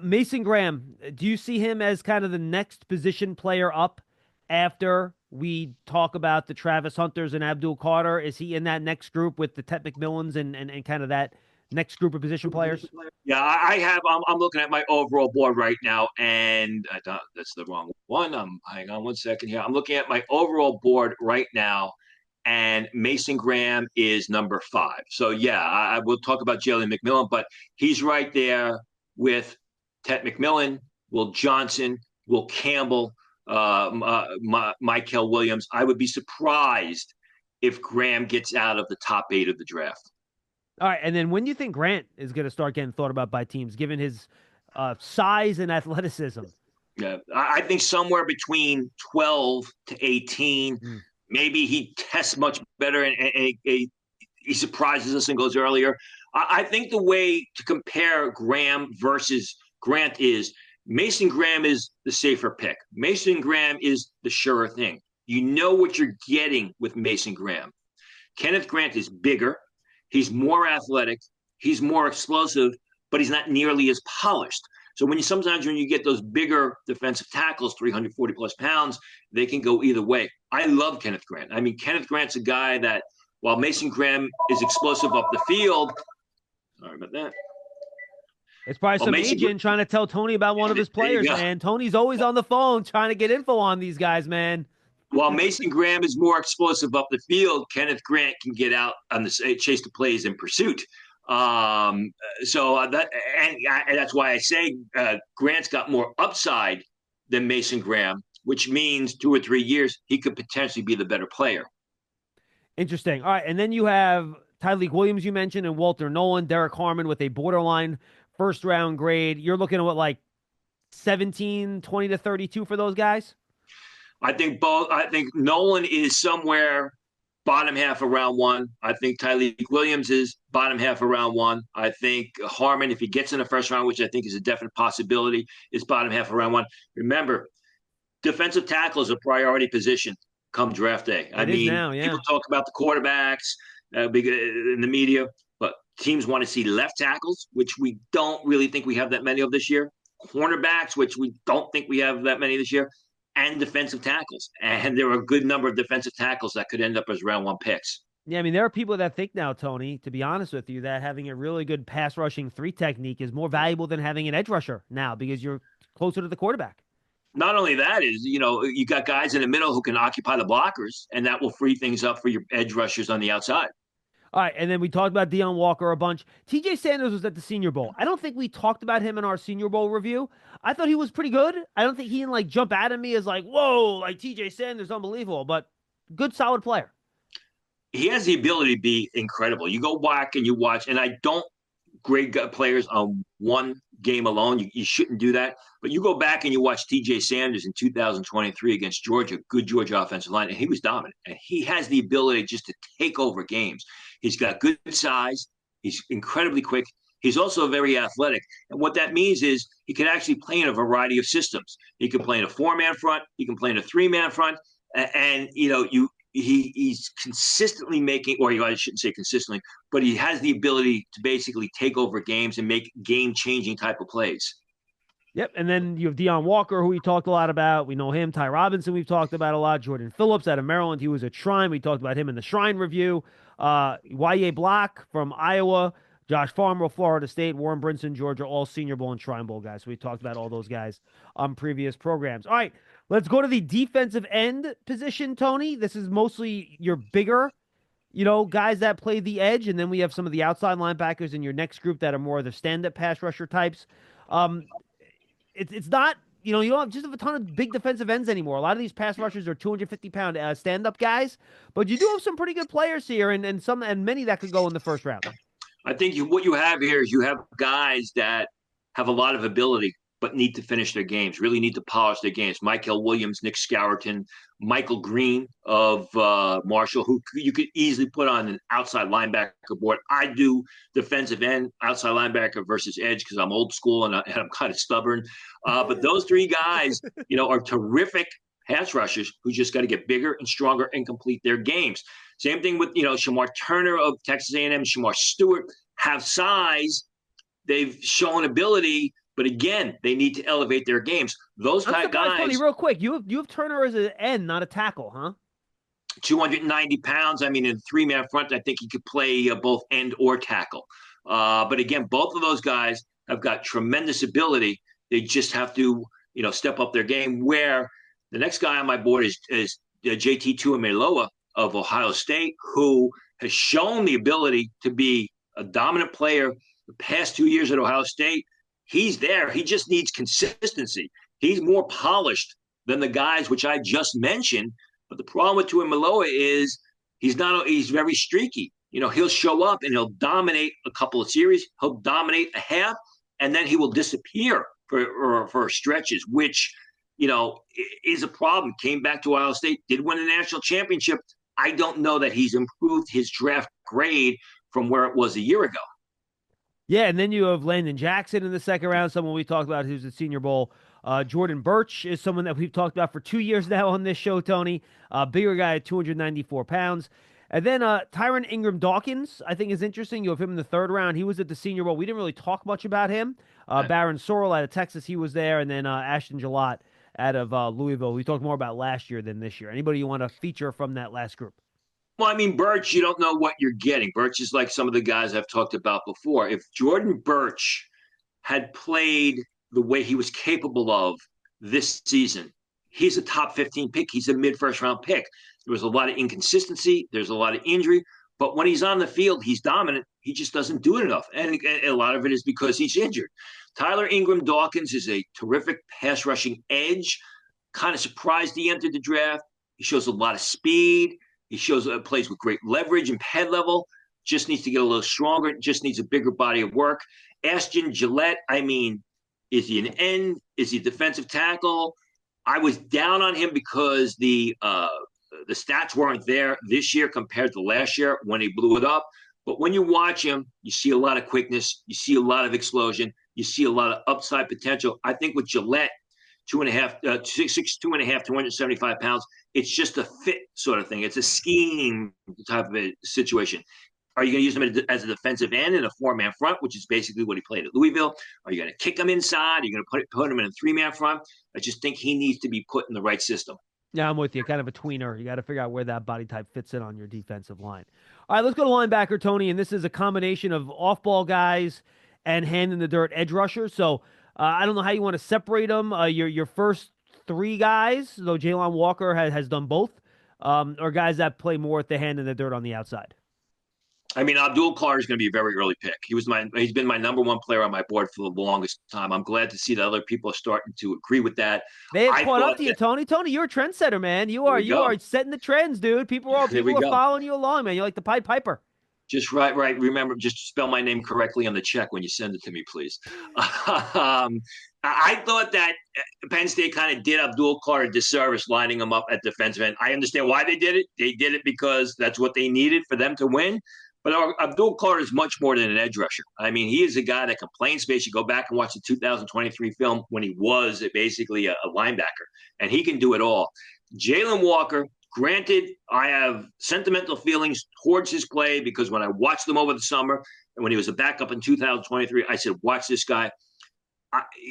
Mason Graham, do you see him as kind of the next position player up after we talk about the Travis Hunters and Abdul Carter? Is he in that next group with the Ted McMillans and kind of that next group of position players? Yeah, I have. I'm looking at my overall board right now, and I thought that's the wrong one. Hang on one second here. I'm looking at my overall board right now, and Mason Graham is number 5. So yeah, I will talk about Jalen McMillan, but he's right there with Ted McMillan, Will Johnson, Will Campbell, Michael Williams. I would be surprised if Graham gets out of the top 8 of the draft. All right, and then when do you think Grant is going to start getting thought about by teams, given his size and athleticism? Yeah, I think somewhere between 12 to 18. Maybe he tests much better and he surprises us and goes earlier. I think the way to compare Graham versus Grant is Mason Graham is the safer pick. Mason Graham is the surer thing. You know what you're getting with Mason Graham. Kenneth Grant is bigger. He's more athletic. He's more explosive, but he's not nearly as polished. So sometimes when you get those bigger defensive tackles, 340 plus pounds, they can go either way. I love Kenneth Grant. I mean, Kenneth Grant's a guy that, while Mason Graham is explosive up the field, sorry about that. It's probably some agent trying to tell Tony about one of his players, man. Tony's always on the phone trying to get info on these guys, man. While Mason Graham is more explosive up the field, Kenneth Grant can get out on the chase the plays in pursuit. That's why I say Grant's got more upside than Mason Graham, which means 2 or 3 years he could potentially be the better player. Interesting. All right, and then you have Tyleek Williams, you mentioned, and Walter Nolan, Derek Harmon with a borderline first round grade. You're looking at what, like 17, 20 to 32 for those guys? I think both. I think Nolan is somewhere bottom half of round 1. I think Tyleek Williams is bottom half of round 1. I think Harmon, if he gets in the first round, which I think is a definite possibility, is bottom half of round 1. Remember, defensive tackle is a priority position come draft day. People talk about the quarterbacks in the media, but teams want to see left tackles, which we don't really think we have that many of this year. Cornerbacks, which we don't think we have that many this year. And defensive tackles. And there are a good number of defensive tackles that could end up as round 1 picks. Yeah, I mean, there are people that think now, Tony, to be honest with you, that having a really good pass rushing 3 technique is more valuable than having an edge rusher now because you're closer to the quarterback. Not only that is, you got guys in the middle who can occupy the blockers, and that will free things up for your edge rushers on the outside. All right, and then we talked about Deion Walker a bunch. TJ Sanders was at the Senior Bowl. I don't think we talked about him in our Senior Bowl review. I thought he was pretty good. I don't think he can jump out at me as whoa, TJ Sanders, unbelievable, but good, solid player. He has the ability to be incredible. You go back and you watch, and I don't grade players on one game alone. You shouldn't do that. But you go back and you watch TJ Sanders in 2023 against Georgia, good Georgia offensive line, and he was dominant. And he has the ability just to take over games. He's got good size. He's incredibly quick. He's also very athletic. And what that means is he can actually play in a variety of systems. He can play in a 4-man front. He can play in a 3-man front. And he's consistently making, or I shouldn't say consistently, but he has the ability to basically take over games and make game-changing type of plays. Yep, and then you have Deion Walker, who we talked a lot about. We know him. Ty Robinson, we've talked about a lot. Jordan Phillips out of Maryland. He was at Shrine. We talked about him in the Shrine review. Y.A. Block from Iowa. Josh Farmer, Florida State. Warren Brinson, Georgia, all Senior Bowl and Shrine Bowl guys. So we talked about all those guys on previous programs. All right, let's go to the defensive end position, Tony. This is mostly your bigger guys that play the edge, and then we have some of the outside linebackers in your next group that are more of the stand-up pass rusher types. Um, it's not, you don't just have a ton of big defensive ends anymore. A lot of these pass rushers are 250-pound stand-up guys, but you do have some pretty good players here, and many that could go in the first round. I think what you have here is you have guys that have a lot of ability, but need to finish their games, really need to polish their games. Michael Williams, Nick Scourton, Michael Green of Marshall, who you could easily put on an outside linebacker board. I do defensive end, outside linebacker versus edge because I'm old school and I'm kind of stubborn. But those three guys, are terrific pass rushers who just got to get bigger and stronger and complete their games. Same thing with, Shamar Turner of Texas A&M, Shamar Stewart have size. They've shown ability, but again, they need to elevate their games. Those I'm type surprised, guys. Tony, real quick. You have Turner as an end, not a tackle, huh? 290 pounds. I mean, in three-man front, I think he could play both end or tackle. But again, both of those guys have got tremendous ability. They just have to, step up their game. Where the next guy on my board is JT Tuimoloau of Ohio State, who has shown the ability to be a dominant player the past 2 years at Ohio State. He's there. He just needs consistency. He's more polished than the guys which I just mentioned. But the problem with Tuimoloau is he's very streaky. He'll show up and he'll dominate a couple of series. He'll dominate a half, and then he will disappear for stretches, which, is a problem. Came back to Ohio State, did win a national championship. I don't know that he's improved his draft grade from where it was a year ago. Yeah, and then you have Landon Jackson in the second round, someone we talked about who's at Senior Bowl. Jordan Birch is someone that we've talked about for 2 years now on this show, Tony. Bigger guy at 294 pounds. And then Tyron Ingram Dawkins, I think, is interesting. You have him in the third round. He was at the Senior Bowl. We didn't really talk much about him. Barron Sorrell out of Texas, he was there. And then Ashton Gillott out of Louisville. We talked more about last year than this year. Anybody you want to feature from that last group? Well, I mean, Birch, you don't know what you're getting. Birch is like some of the guys I've talked about before. If Jordan Birch had played the way he was capable of this season, he's a top 15 pick. He's a mid-first round pick. There was a lot of inconsistency. There's a lot of injury. But when he's on the field, he's dominant. He just doesn't do it enough. And a lot of it is because he's injured. Tyler Ingram Dawkins is a terrific pass rushing edge. Kind of surprised he entered the draft. He shows a lot of speed. He shows plays with great leverage and head level. Just needs to get a little stronger. Just needs a bigger body of work. Ashton Gillett, I mean, is he an end? Is he a defensive tackle? I was down on him because the stats weren't there this year compared to last year when he blew it up. But when you watch him, you see a lot of quickness. You see a lot of explosion. You see a lot of upside potential. I think with Gillett, 275 pounds, it's just a fit sort of thing. It's a scheme type of a situation. Are you going to use him as a defensive end in a four-man front, which is basically what he played at Louisville? Are you going to kick him inside? Are you going to put him in a three-man front? I just think he needs to be put in the right system. Yeah, I'm with you. Kind of a tweener. You got to figure out where that body type fits in on your defensive line. All right, let's go to linebacker, Tony. And this is a combination of off-ball guys and hand-in-the-dirt edge rushers. So I don't know how you want to separate them. Your first three guys, though Jalon Walker has done both, are guys that play more at the hand-in-the-dirt on the outside. I mean, Abdul Carter is going to be a very early pick. He's been my number one player on my board for the longest time. I'm glad to see that other people are starting to agree with that. They have caught up to you, Tony. Tony, you're a trendsetter, man. You are setting the trends, dude. People are following you along, man. You're like the Pied Piper. Just right. Remember, just spell my name correctly on the check when you send it to me, please. I thought that Penn State kind of did Abdul Carter a disservice lining him up at defensive end. I understand why they did it. They did it because that's what they needed for them to win. But Abdul Carter is much more than an edge rusher. I mean, he is a guy that can play in space. You go back and watch the 2023 film when he was basically a linebacker, and he can do it all. Jalon Walker, granted, I have sentimental feelings towards his play because when I watched him over the summer and when he was a backup in 2023, I said, watch this guy.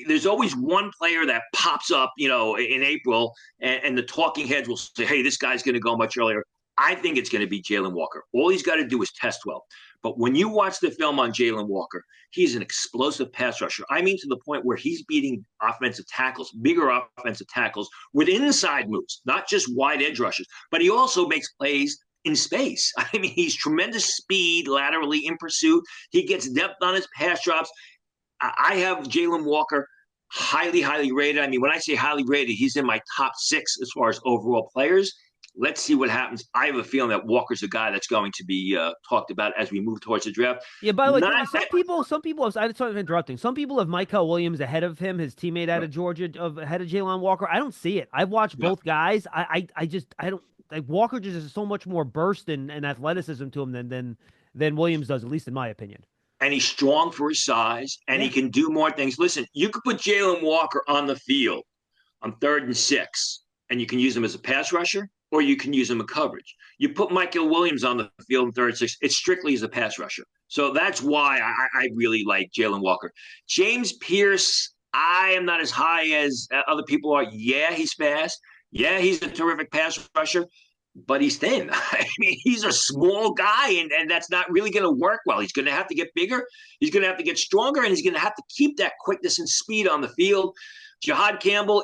There's always one player that pops up, in April, and the talking heads will say, hey, this guy's going to go much earlier. I think it's going to be Jalon Walker. All he's got to do is test well. But when you watch the film on Jalon Walker, he's an explosive pass rusher. I mean, to the point where he's beating offensive tackles, bigger offensive tackles with inside moves, not just wide edge rushes. But he also makes plays in space. I mean, he's tremendous speed laterally in pursuit. He gets depth on his pass drops. I have Jalen Walker highly, highly rated. I mean, when I say highly rated, he's in my top 6 as far as overall players. Let's see what happens. I have a feeling that Walker's a guy that's going to be talked about as we move towards the draft. Yeah, by the way, Not Tony, some people have, I'm sorry for interrupting. Some people have Michael Williams ahead of him, his teammate out of Georgia, ahead of Jalen Walker. I don't see it. I've watched both guys. I don't like Walker just has so much more burst and athleticism to him than Williams does, at least in my opinion. And he's strong for his size, and he can do more things. Listen, you could put Jalen Walker on the field on 3rd and 6, and you can use him as a pass rusher, or you can use him in coverage. You put Michael Williams on the field in 3rd and 6, it's strictly as a pass rusher. So that's why I really like Jalen Walker. James Pierce, I am not as high as other people are. Yeah, he's fast. Yeah, he's a terrific pass rusher, but he's thin. I mean, he's a small guy, and that's not really going to work well. He's going to have to get bigger. He's going to have to get stronger, and he's going to have to keep that quickness and speed on the field. Jihad Campbell,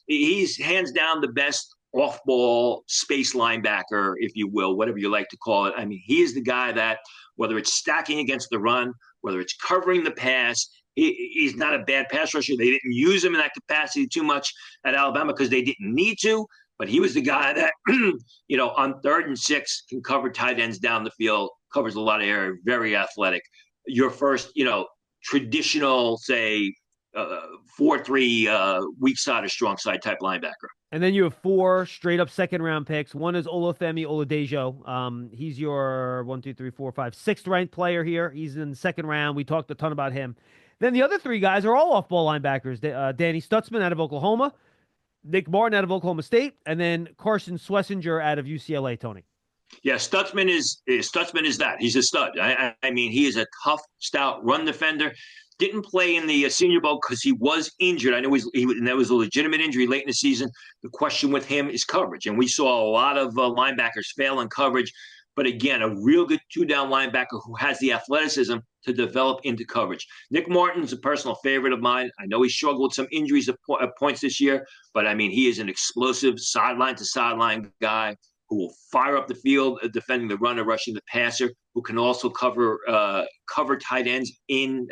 he's hands down the best off-ball space linebacker, if you will, whatever you like to call it. I mean, he is the guy that, whether it's stacking against the run, whether it's covering the pass, he's not a bad pass rusher. They didn't use him in that capacity too much at Alabama because they didn't need to. But he was the guy that, on 3rd and 6 can cover tight ends down the field, covers a lot of area, very athletic. Your first, traditional, say, 4-3 weak side or strong side type linebacker. And then you have 4 straight up 2nd-round picks. One is Olufemi Oladejo. He's your 6th ranked player here. He's in the 2nd round. We talked a ton about him. Then the other 3 guys are all off-ball linebackers. Danny Stutzman out of Oklahoma, Nick Martin out of Oklahoma State, and then Carson Schlesinger out of UCLA, Tony. Yeah, Stutzman is that. He's a stud. I mean, he is a tough, stout run defender. Didn't play in the Senior Bowl because he was injured. I know and that was a legitimate injury late in the season. The question with him is coverage, and we saw a lot of linebackers fail in coverage. But again, a real good 2-down linebacker who has the athleticism to develop into coverage. Nick Martin's a personal favorite of mine. I know he struggled with some injuries at points this year, but I mean, he is an explosive sideline to sideline guy who will fire up the field, defending the runner, rushing the passer, who can also cover tight ends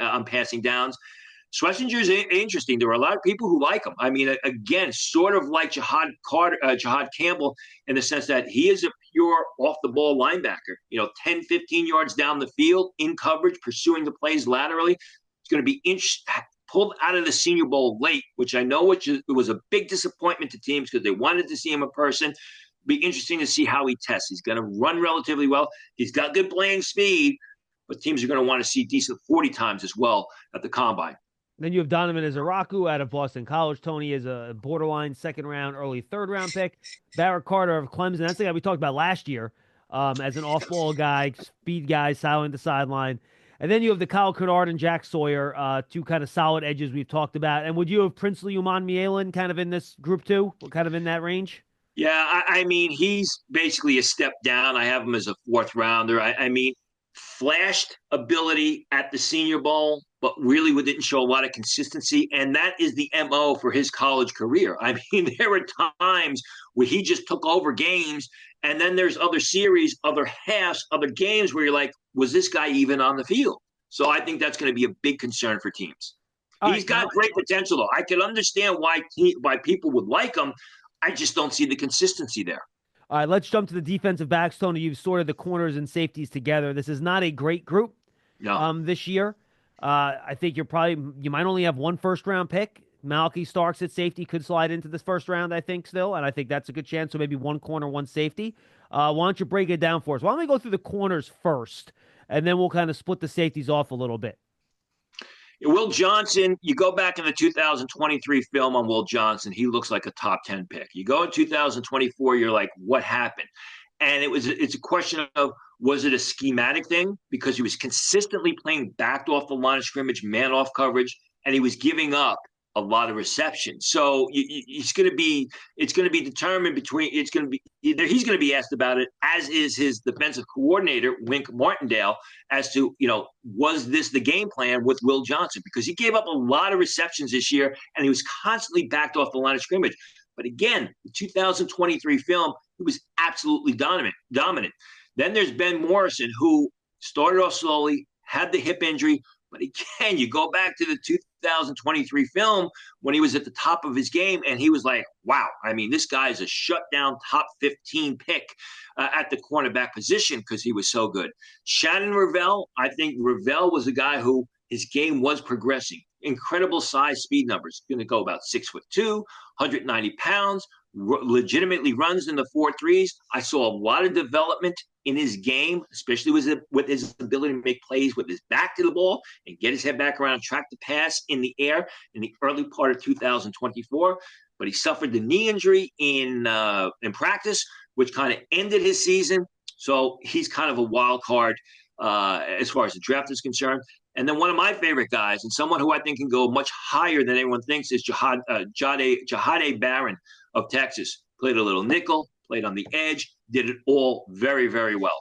on passing downs. Schlesinger is interesting. There are a lot of people who like him. I mean, again, sort of like Jihad Campbell in the sense that he is a pure off-the-ball linebacker. 10, 15 yards down the field in coverage, pursuing the plays laterally. It's going to be pulled out of the Senior Bowl late, which I know it was a big disappointment to teams because they wanted to see him in person. Be interesting to see how he tests. He's going to run relatively well. He's got good playing speed, but teams are going to want to see decent 40 times as well at the combine. Then you have Donovan Izaraku out of Boston College. Tony is a borderline 2nd round, early 3rd round pick. Barrett Carter of Clemson. That's the guy we talked about last year as an off-ball guy, speed guy, sideline to sideline. And then you have the Kyle Kennard and Jack Sawyer, 2 kind of solid edges we've talked about. And would you have Princely Uman-Mielen kind of in this group too? Kind of in that range? Yeah, I mean, he's basically a step down. I have him as a 4th rounder. I mean, flashed ability at the Senior Bowl, but really didn't show a lot of consistency. And that is the MO for his college career. I mean, there were times where he just took over games, and then there's other series, other halves, other games where you're like, was this guy even on the field? So I think that's going to be a big concern for teams. He's got great potential, though. I can understand why people would like him. I just don't see the consistency there. All right, let's jump to the defensive backs, Tony. You've sorted the corners and safeties together. This is not a great group this year. I think you might only have 1 first-round pick. Malky Starks at safety could slide into this 1st round, I think, still, and I think that's a good chance. So maybe 1 corner, 1 safety. Why don't you break it down for us? Why don't we go through the corners first, and then we'll kind of split the safeties off a little bit. Will Johnson, you go back in the 2023 film on Will Johnson, he looks like a top 10 pick. You go in 2024, you're like, what happened? And it's a question of, was it a schematic thing? Because he was consistently playing backed off the line of scrimmage, man off coverage, and he was giving up a lot of receptions. So it's going to be determined he's going to be asked about it, as is his defensive coordinator, Wink Martindale, as to, was this the game plan with Will Johnson? Because he gave up a lot of receptions this year, and he was constantly backed off the line of scrimmage. But again, the 2023 film, he was absolutely dominant. Then there's Ben Morrison, who started off slowly, had the hip injury. But again, you go back to the 2023 film when he was at the top of his game, and he was like, wow, I mean, this guy's a shutdown top 15 pick at the cornerback position because he was so good. Shannon Revell, I think Revell was a guy who his game was progressing. Incredible size, speed numbers. Going to go about 6'2", 190 pounds, legitimately runs in the 4.3s. I saw a lot of development in his game, especially with his ability to make plays with his back to the ball and get his head back around and track the pass in the air in the early part of 2024. But he suffered the knee injury in practice, which kind of ended his season. So he's kind of a wild card as far as the draft is concerned. And then one of my favorite guys, and someone who I think can go much higher than anyone thinks, is Jahdae Barron of Texas. Played a little nickel, played on the edge, did it all very, very well.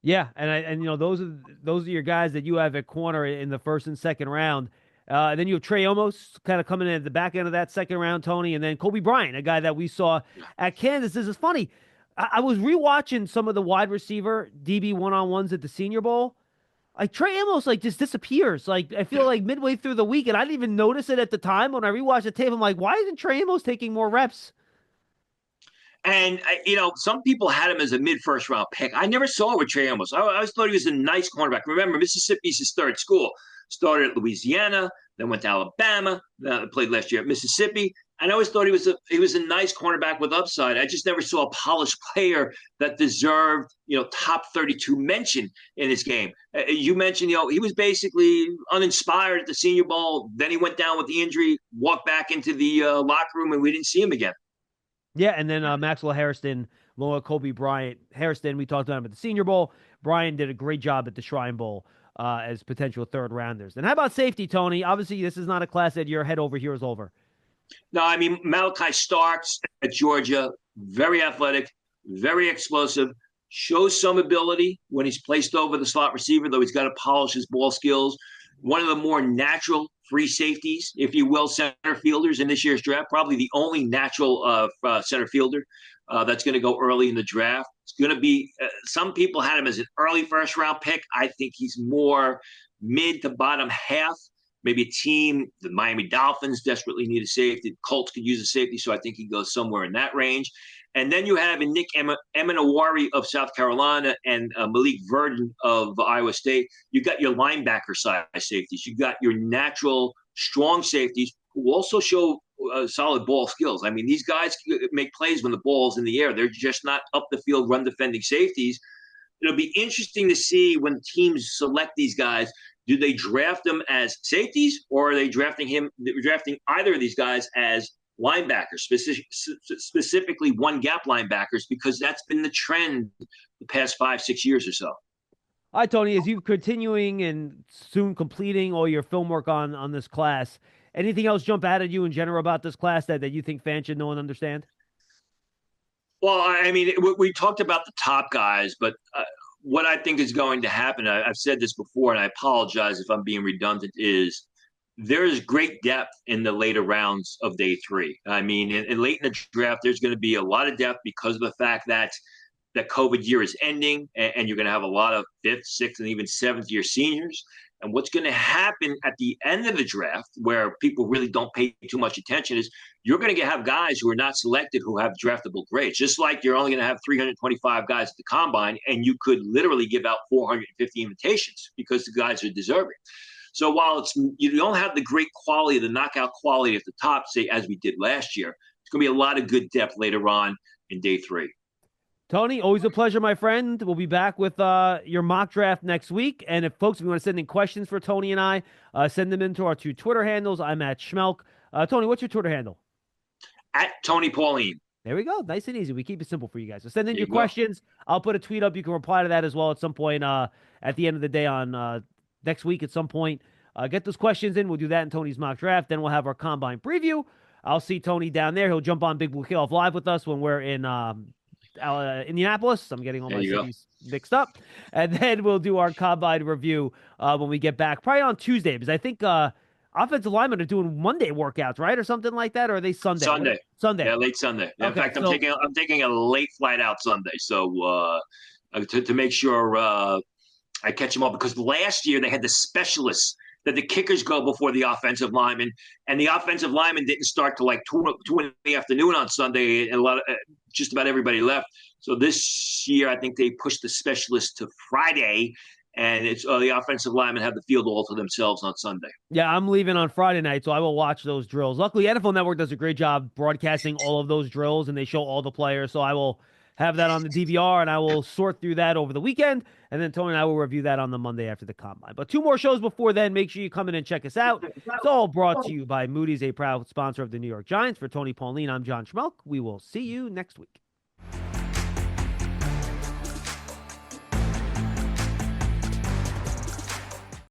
Yeah, and those are your guys that you have at corner in the first and second round. Then you have Trey Amos kind of coming in at the back end of that second round, Tony, and then Kobe Bryant, a guy that we saw at Kansas. This is funny. I was rewatching some of the wide receiver DB one-on-ones at the Senior Bowl. Like Trey Amos, just disappears. Like I feel like midway through the week, and I didn't even notice it at the time. When I rewatched the tape, I'm like, why isn't Trey Amos taking more reps? And some people had him as a mid-first round pick. I never saw it with Trey Amos. I always thought he was a nice cornerback. Remember, Mississippi's his third school. Started at Louisiana, then went to Alabama, played last year at Mississippi. And I always thought he was a nice cornerback with upside. I just never saw a polished player that deserved top 32 mention in his game. You mentioned he was basically uninspired at the Senior Bowl. Then he went down with the injury, walked back into the locker room, and we didn't see him again. Yeah, and then Maxwell Hairston, along with Kobe Bryant. Hairston, we talked about him at the Senior Bowl. Bryant did a great job at the Shrine Bowl as potential third rounders. And how about safety, Tony? Obviously, this is not a class that your head over here is over. No, I mean, Malachi Starks at Georgia, very athletic, very explosive, shows some ability when he's placed over the slot receiver, though he's got to polish his ball skills. One of the more natural free safeties, if you will, center fielders in this year's draft, probably the only natural center fielder that's going to go early in the draft. It's going to be some people had him as an early first round pick. I think he's more mid to bottom half. Maybe a team, the Miami Dolphins desperately need a safety. The Colts could use a safety, so I think he goes somewhere in that range. And then you have Nick Emenawari of South Carolina and Malik Verdon of Iowa State. You got your linebacker size safeties. You got your natural strong safeties who also show solid ball skills. I mean, these guys make plays when the ball's in the air. They're just not up the field run defending safeties. It'll be interesting to see when teams select these guys. Do they draft them as safeties, or are they drafting either of these guys as linebackers, specifically one gap linebackers, because that's been the trend the past 5-6 years or so. All right, Tony, as you're continuing and soon completing all your film work on this class, anything else jump out at you in general about this class that you think fans should know and understand? Well, I mean, we talked about the top guys, but what I think is going to happen, I've said this before, and I apologize if I'm being redundant, is there is great depth in the later rounds of day 3. I mean, in late in the draft, there's going to be a lot of depth because of the fact that COVID year is ending, and you're going to have a lot of 5th, 6th, and even 7th year seniors. And what's going to happen at the end of the draft, where people really don't pay too much attention, is you're going to have guys who are not selected who have draftable grades. Just like you're only going to have 325 guys at the combine, and you could literally give out 450 invitations because the guys are deserving. So while you don't have the great quality, the knockout quality at the top, say as we did last year, it's going to be a lot of good depth later on in day 3. Tony, always a pleasure, my friend. We'll be back with your mock draft next week. And if folks, if you want to send in questions for Tony and I, send them into our 2 Twitter handles. I'm at Schmeelk. Tony, what's your Twitter handle? At Tony Pauline. There we go. Nice and easy. We keep it simple for you guys. So send in your questions. I'll put a tweet up. You can reply to that as well at some point at the end of the day on next week at some point. Get those questions in. We'll do that in Tony's mock draft. Then we'll have our combine preview. I'll see Tony down there. He'll jump on Big Blue Kickoff Live with us when we're in Indianapolis. I'm getting all my cities mixed up. And then we'll do our combine review when we get back, probably on Tuesday, because I think offensive linemen are doing Monday workouts, right, or something like that, or are they Sunday? Sunday. Sunday. Yeah, late Sunday. In Okay, fact, so I'm taking a late flight out Sunday, so to make sure I catch them all, because last year they had the specialists that the kickers go before the offensive linemen, and the offensive linemen didn't start till like two in the afternoon on Sunday, and just about everybody left. So this year, I think they pushed the specialists to Friday, and it's the offensive linemen have the field all to themselves on Sunday. yeah, I'm leaving on Friday night, so I will watch those drills. Luckily, NFL Network does a great job broadcasting all of those drills, and they show all the players. So I will have that on the DVR, and I will sort through that over the weekend, and then Tony and I will review that on the Monday after the combine. But two more shows before then. Make sure you come in and check us out. It's all brought to you by Moody's, a proud sponsor of the New York Giants. For Tony Pauline, I'm John Schmeelk. We will see you next week.